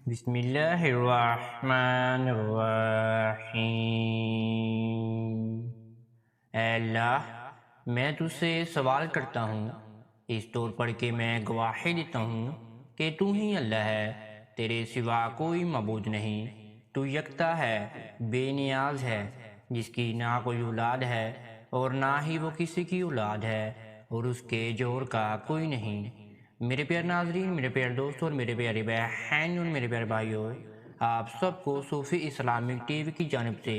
بسم اللہ الرحمن الرحیم۔ اے اللہ، میں تجھ سے سوال کرتا ہوں اس طور پر کہ میں گواہی دیتا ہوں کہ تو ہی اللہ ہے، تیرے سوا کوئی معبود نہیں۔ تو یکتا ہے، بے نیاز ہے، جس کی نہ کوئی اولاد ہے اور نہ ہی وہ کسی کی اولاد ہے، اور اس کے جوڑ کا کوئی نہیں۔ میرے پیارے ناظرین، میرے پیارے دوستوں اور میرے پیارے بہن اور میرے پیارے بھائیوں، آپ سب کو صوفی اسلامک ٹی وی کی جانب سے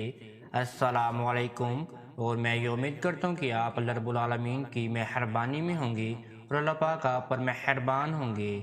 السلام علیکم، اور میں یہ امید کرتا ہوں کہ آپ اللہ رب العالمین کی مہربانی میں ہوں گے اور اللہ پاک آپ پر مہربان ہوں گے۔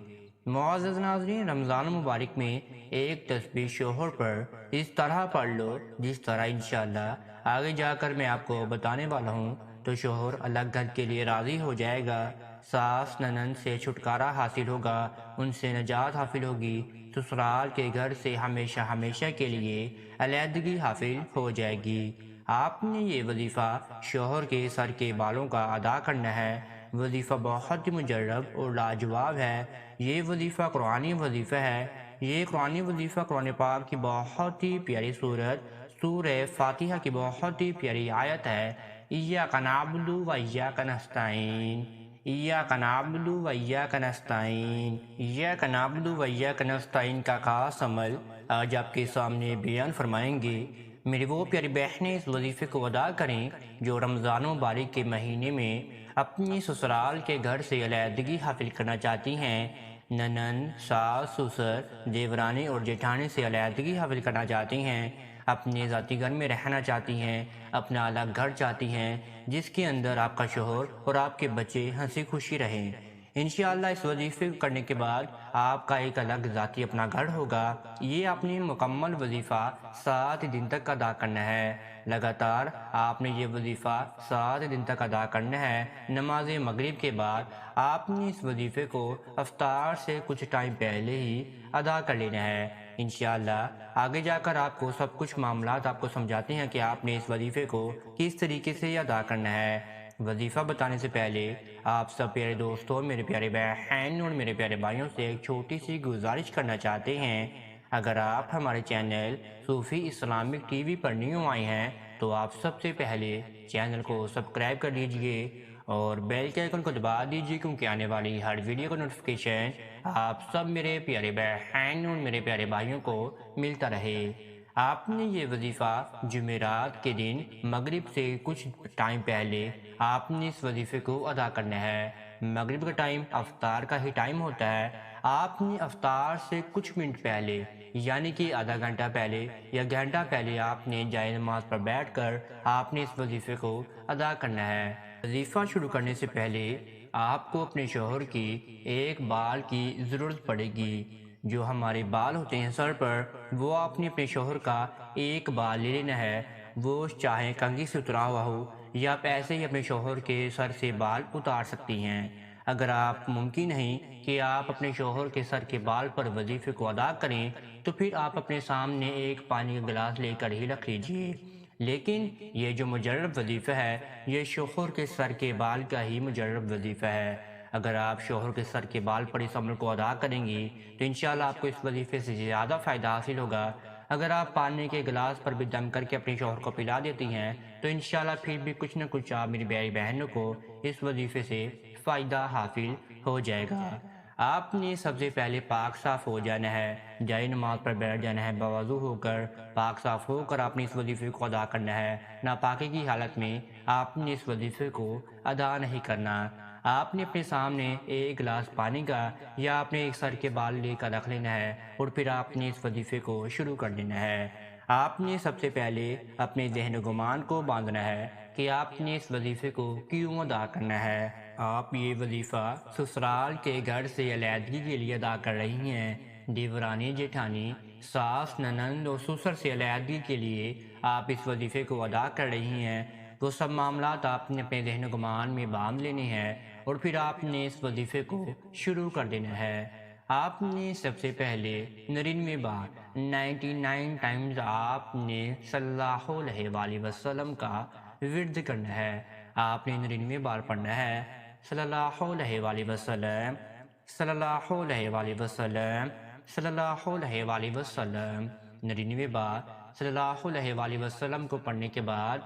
معزز ناظرین، رمضان المبارک میں ایک تسبیح شوہر پر اس طرح پڑھ لو جس طرح انشاءاللہ آگے جا کر میں آپ کو بتانے والا ہوں، تو شوہر الگ گھر کے لیے راضی ہو جائے گا، ساس ننند سے چھٹکارا حاصل ہوگا، ان سے نجات حاصل ہوگی، سسرال کے گھر سے ہمیشہ ہمیشہ کے لیے علیحدگی حاصل ہو جائے گی۔ آپ نے یہ وظیفہ شوہر کے سر کے بالوں کا ادا کرنا ہے۔ وظیفہ بہت ہی مجرب اور لاجواب ہے۔ یہ وظیفہ قرآنی وظیفہ ہے۔ یہ قرآنی وظیفہ قرآن پاک کی بہت ہی پیاری سورت سورہ فاتحہ کی بہت ہی پیاری آیت ہے۔ ایاک نعبد و ایاک نستعین، ایاک نعبد و ایاک نستعین، ایاک نعبد و ایاک نستعین کا خاص عمل آج آپ کے سامنے بیان فرمائیں گے۔ میری وہ پیاری بہنیں اس وظیفے کو ادا کریں جو رمضان مبارک کے مہینے میں اپنی سسرال کے گھر سے علیحدگی حاصل کرنا چاہتی ہیں، ننند، ساس، سسر، دیورانی اور جیٹھانی سے علیحدگی حاصل کرنا چاہتی ہیں، اپنے ذاتی گھر میں رہنا چاہتی ہیں، اپنا الگ گھر چاہتی ہیں جس کے اندر آپ کا شوہر اور آپ کے بچے ہنسی خوشی رہیں۔ انشاءاللہ اس وظیفے کو کرنے کے بعد آپ کا ایک الگ ذاتی اپنا گھر ہوگا۔ یہ اپنی مکمل وظیفہ 7 دن تک ادا کرنا ہے۔ لگاتار آپ نے یہ وظیفہ 7 دن تک ادا کرنا ہے۔ نماز مغرب کے بعد آپ نے اس وظیفے کو افطار سے کچھ ٹائم پہلے ہی ادا کر لینا ہے۔ انشاءاللہ آگے جا کر آپ کو سب کچھ معاملات آپ کو سمجھاتے ہیں کہ آپ نے اس وظیفے کو کس طریقے سے ادا کرنا ہے۔ وظیفہ بتانے سے پہلے آپ سب پیارے دوستوں، میرے پیارے بہن اور میرے پیارے بھائیوں سے ایک چھوٹی سی گزارش کرنا چاہتے ہیں۔ اگر آپ ہمارے چینل صوفی اسلامک ٹی وی پر نیو آئے ہیں تو آپ سب سے پہلے چینل کو سبسکرائب کر لیجئے اور بیل کے آئیکن کو دبا دیجئے، کیونکہ آنے والی ہر ویڈیو کا نوٹیفیکیشن آپ سب میرے پیارے بہن اور میرے پیارے بھائیوں کو ملتا رہے۔ آپ نے یہ وظیفہ جمعرات کے دن مغرب سے کچھ ٹائم پہلے آپ نے اس وظیفے کو ادا کرنا ہے۔ مغرب کا ٹائم افطار کا ہی ٹائم ہوتا ہے۔ آپ نے افطار سے کچھ منٹ پہلے، یعنی کہ آدھا گھنٹہ پہلے یا گھنٹہ پہلے آپ نے جائے نماز پر بیٹھ کر آپ نے اس وظیفے کو ادا کرنا ہے۔ وظیفہ شروع کرنے سے پہلے آپ کو اپنے شوہر کی ایک بال کی ضرورت پڑے گی۔ جو ہمارے بال ہوتے ہیں سر پر، وہ آپ نے اپنے شوہر کا ایک بال لے لینا ہے۔ وہ چاہے کنگھی سے اترا ہوا ہو یا آپ ایسے ہی اپنے شوہر کے سر سے بال اتار سکتی ہیں۔ اگر آپ ممکن نہیں کہ آپ اپنے شوہر کے سر کے بال پر وظیفے کو ادا کریں تو پھر آپ اپنے سامنے ایک پانی کا گلاس لے کر ہی رکھ لیجئے۔ لیکن یہ جو مجرب وظیفہ ہے یہ شوہر کے سر کے بال کا ہی مجرب وظیفہ ہے۔ اگر آپ شوہر کے سر کے بال پر اس عمل کو ادا کریں گی تو انشاءاللہ آپ کو اس وظیفے سے زیادہ فائدہ حاصل ہوگا۔ اگر آپ پانی کے گلاس پر بھی دم کر کے اپنے شوہر کو پلا دیتی ہیں تو انشاءاللہ پھر بھی کچھ نہ کچھ آپ میری پیاری بہنوں کو اس وظیفے سے فائدہ حاصل ہو جائے گا۔ آپ نے سب سے پہلے پاک صاف ہو جانا ہے، جائے نماز پر بیٹھ جانا ہے، باوضو ہو کر پاک صاف ہو کر آپ نے اس وظیفے کو ادا کرنا ہے۔ ناپاکی کی حالت میں آپ نے اس وظیفے کو ادا نہیں کرنا۔ آپ نے اپنے سامنے ایک گلاس پانی کا یا اپنے ایک سر کے بال لے کر رکھ لینا ہے اور پھر آپ نے اس وظیفے کو شروع کر دینا ہے۔ آپ نے سب سے پہلے اپنے ذہن و گمان کو باندھنا ہے کہ آپ نے اس وظیفے کو کیوں ادا کرنا ہے۔ آپ یہ وظیفہ سسرال کے گھر سے علیحدگی کے لیے ادا کر رہی ہیں۔ دیورانی جیٹھانی، ساس ننند اور سسر سے علیحدگی کے لیے آپ اس وظیفے کو ادا کر رہی ہیں۔ وہ سب معاملات آپ نے اپنے ذہن و گمان میں باندھ لینے ہیں اور پھر آپ نے اس وظیفے کو شروع کر دینا ہے۔ آپ نے سب سے پہلے 99 بار 99 ٹائمز آپ نے صلی اللہ علیہ وآلہ وسلم کا ورد کرنا ہے۔ آپ نے 99 بار پڑھنا ہے صلی اللہ علیہ وآلہ وسلم، صلی اللہ علیہ وآلہ وسلم، صلی اللہ علیہ وآلہ وسلم 99 بار صلی اللہ علیہ وآلہ وسلم کو پڑھنے کے بعد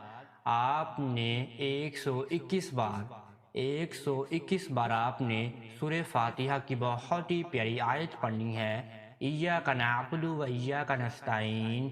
آپ نے 121 بار آپ نے سورہ فاتحہ کی بہت ہی پیاری آیت پڑھنی ہے، ایاک نعبد و ایاک نستعین،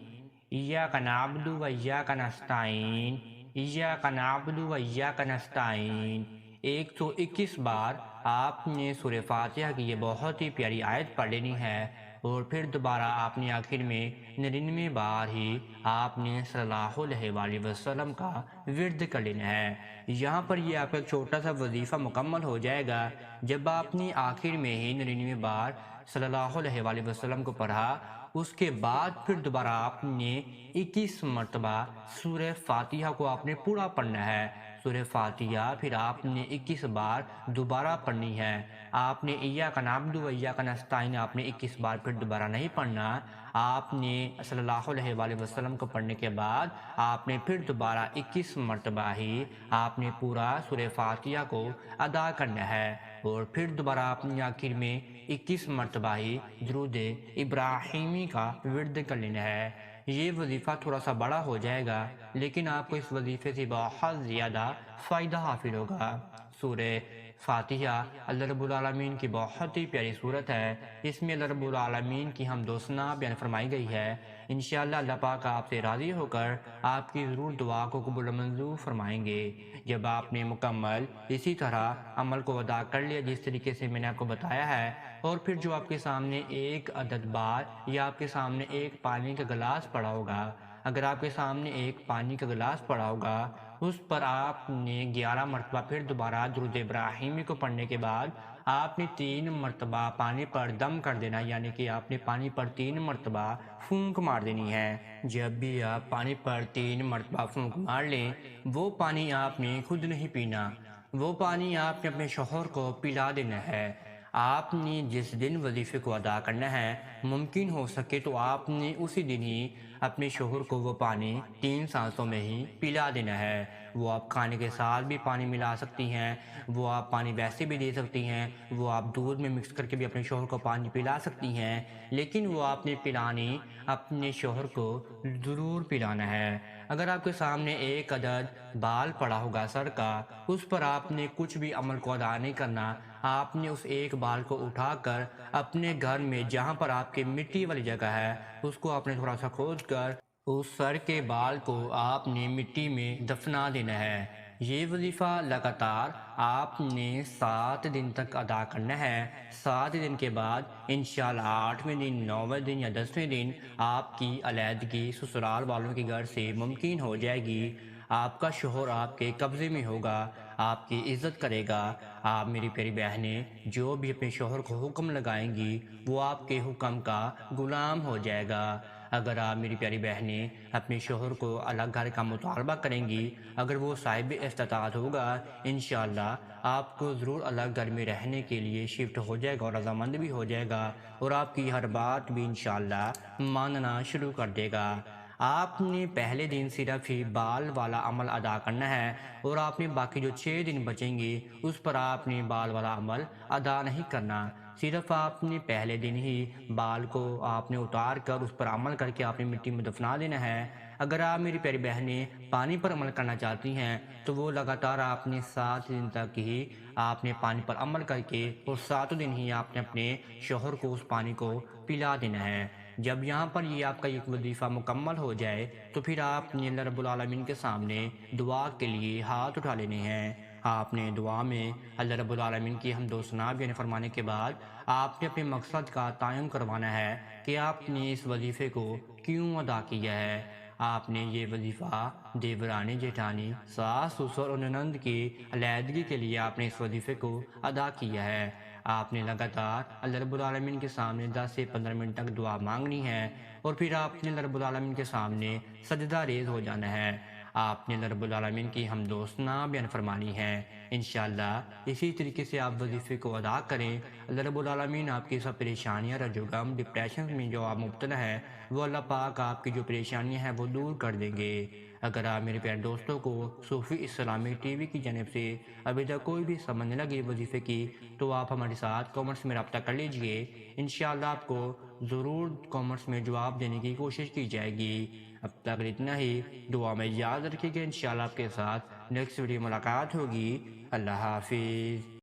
ایاک نعبد و ایاک نستعین، ایاک نعبد و ایاک نستعین۔ 121 بار آپ نے سورہ فاتحہ کی یہ بہت ہی پیاری آیت پڑھ لینی ہے، اور پھر دوبارہ آپ نے آخر میں 99 بار ہی آپ نے صلی اللہ علیہ وآلہ وسلم کا ورد کر لینا ہے۔ یہاں پر یہ آپ کا ایک چھوٹا سا وظیفہ مکمل ہو جائے گا۔ جب آپ نے آخر میں ہی 99 بار صلی اللہ علیہ وآلہ وسلم کو پڑھا، اس کے بعد پھر دوبارہ آپ نے 21 مرتبہ سورہ فاتحہ کو آپ نے پورا پڑھنا ہے۔ سورہ فاتحہ پھر آپ نے 21 بار دوبارہ پڑھنی ہے۔ آپ نے ایاک نعبد و ایاک نستعین آپ نے 21 بار پھر دوبارہ نہیں پڑھنا۔ آپ نے صلی اللہ علیہ وآلہ وسلم کو پڑھنے کے بعد آپ نے پھر دوبارہ 21 مرتبہ ہی آپ نے پورا سورہ فاتحہ کو ادا کرنا ہے، اور پھر دوبارہ آپ نے آخر میں 21 مرتبہ ہی درود ابراہیمی کا ورد کر لینا ہے۔ یہ وظیفہ تھوڑا سا بڑا ہو جائے گا، لیکن آپ کو اس وظیفے سے بہت زیادہ فائدہ حاصل ہوگا۔ سورہ فاتحہ اللہ رب العالمین کی بہت ہی پیاری صورت ہے۔ اس میں اللہ رب العالمین کی حمد و ثنا بیان فرمائی گئی ہے۔ انشاءاللہ اللہ پاک آپ سے راضی ہو کر آپ کی ضرور دعا کو قبول و منظور فرمائیں گے۔ جب آپ نے مکمل اسی طرح عمل کو ادا کر لیا جس طریقے سے میں نے آپ کو بتایا ہے، اور پھر جو آپ کے سامنے ایک عدد بار یا آپ کے سامنے ایک پانی کا گلاس پڑا ہوگا، اگر آپ کے سامنے ایک پانی کا گلاس پڑا ہوگا، اس پر آپ نے 11 مرتبہ پھر دوبارہ درود ابراہیمی کو پڑھنے کے بعد آپ نے 3 مرتبہ پانی پر دم کر دینا، یعنی کہ آپ نے پانی پر 3 مرتبہ پھونک مار دینی ہے۔ جب بھی آپ پانی پر 3 مرتبہ پھونک مار لیں، وہ پانی آپ نے خود نہیں پینا، وہ پانی آپ نے اپنے شوہر کو پلا دینا ہے۔ آپ نے جس دن وظیفے کو ادا کرنا ہے، ممکن ہو سکے تو آپ نے اسی دن ہی اپنے شوہر کو وہ پانی 3 سانسوں میں ہی پلا دینا ہے۔ وہ آپ کھانے کے ساتھ بھی پانی ملا سکتی ہیں، وہ آپ پانی ویسے بھی دے سکتی ہیں، وہ آپ دودھ میں مکس کر کے بھی اپنے شوہر کو پانی پلا سکتی ہیں، لیکن وہ آپ نے پلانی اپنے شوہر کو ضرور پلانا ہے۔ اگر آپ کے سامنے ایک عدد بال پڑا ہوگا سر کا، اس پر آپ نے کچھ بھی عمل کو ادا نہیں کرنا، آپ نے اس ایک بال کو اٹھا کر اپنے گھر میں جہاں پر آپ کے مٹی والی جگہ ہے، اس کو آپ نے تھوڑا سا کھود کر اس سر کے بال کو آپ نے مٹی میں دفنا دینا ہے۔ یہ وظیفہ لگاتار آپ نے 7 دن تک ادا کرنا ہے۔ 7 دن کے بعد انشاءاللہ 8ویں دن، 9ویں دن یا 10ویں دن آپ کی علیحدگی سسرال والوں کے گھر سے ممکن ہو جائے گی۔ آپ کا شوہر آپ کے قبضے میں ہوگا، آپ کی عزت کرے گا۔ آپ میری پیاری بہنیں جو بھی اپنے شوہر کو حکم لگائیں گی، وہ آپ کے حکم کا غلام ہو جائے گا۔ اگر آپ میری پیاری بہنیں اپنے شوہر کو الگ گھر کا مطالبہ کریں گی، اگر وہ صاحب استطاعت ہوگا، انشاءاللہ آپ کو ضرور الگ گھر میں رہنے کے لیے شفٹ ہو جائے گا اور رضامند بھی ہو جائے گا، اور آپ کی ہر بات بھی انشاءاللہ ماننا شروع کر دے گا۔ آپ نے پہلے دن صرف ہی بال والا عمل ادا کرنا ہے، اور آپ نے باقی جو 6 دن بچیں گے اس پر آپ نے بال والا عمل ادا نہیں کرنا۔ صرف آپ نے پہلے دن ہی بال کو آپ نے اتار کر اس پر عمل کر کے آپ نے مٹی میں دفنا دینا ہے۔ اگر آپ میری پیاری بہنیں پانی پر عمل کرنا چاہتی ہیں تو وہ لگاتار آپ نے 7 دن تک ہی آپ نے پانی پر عمل کر کے، اور 7 دن ہی آپ نے اپنے شوہر کو اس پانی کو پلا دینا ہے۔ جب یہاں پر یہ آپ کا ایک وظیفہ مکمل ہو جائے تو پھر آپ نے اللہ رب العالمین کے سامنے دعا کے لیے ہاتھ اٹھا لینے ہیں۔ آپ نے دعا میں اللہ رب العالمین کی حمد و ثنا بیان فرمانے کے بعد آپ نے اپنے مقصد کا تعین کروانا ہے کہ آپ نے اس وظیفے کو کیوں ادا کیا ہے۔ آپ نے یہ وظیفہ دیورانی جیٹھانی ساس سسر اور ننند کی علیحدگی کے لیے آپ نے اس وظیفے کو ادا کیا ہے۔ آپ نے لگاتار اللہ رب العالمین کے سامنے 10 سے 15 منٹ تک دعا مانگنی ہے، اور پھر آپ نے اللہ رب العالمین کے سامنے سجدہ ریز ہو جانا ہے۔ آپ نے اللہ رب العالمین کی حمد و ثنا بیان فرمانی ہے۔ انشاءاللہ اسی طریقے سے آپ وظیفے کو ادا کریں، اللہ رب العالمین آپ کی سب پریشانیاں، رنج و غم، ڈپریشن میں جو آپ مبتلا ہیں، وہ اللہ پاک آپ کی جو پریشانیاں ہیں وہ دور کر دیں گے۔ اگر آپ میرے پیارے دوستوں کو صوفی اسلامی ٹی وی کی جانب سے ابھی تک کوئی بھی سمجھ نہ لگی وظیفے کی، تو آپ ہمارے ساتھ کامنٹس میں رابطہ کر لیجئے۔ انشاءاللہ آپ کو ضرور کامنٹس میں جواب دینے کی کوشش کی جائے گی۔ اب تک اتنا ہی، دعا میں یاد رکھیے گا، انشاءاللہ آپ کے ساتھ نیکسٹ ویڈیو ملاقات ہوگی۔ اللہ حافظ۔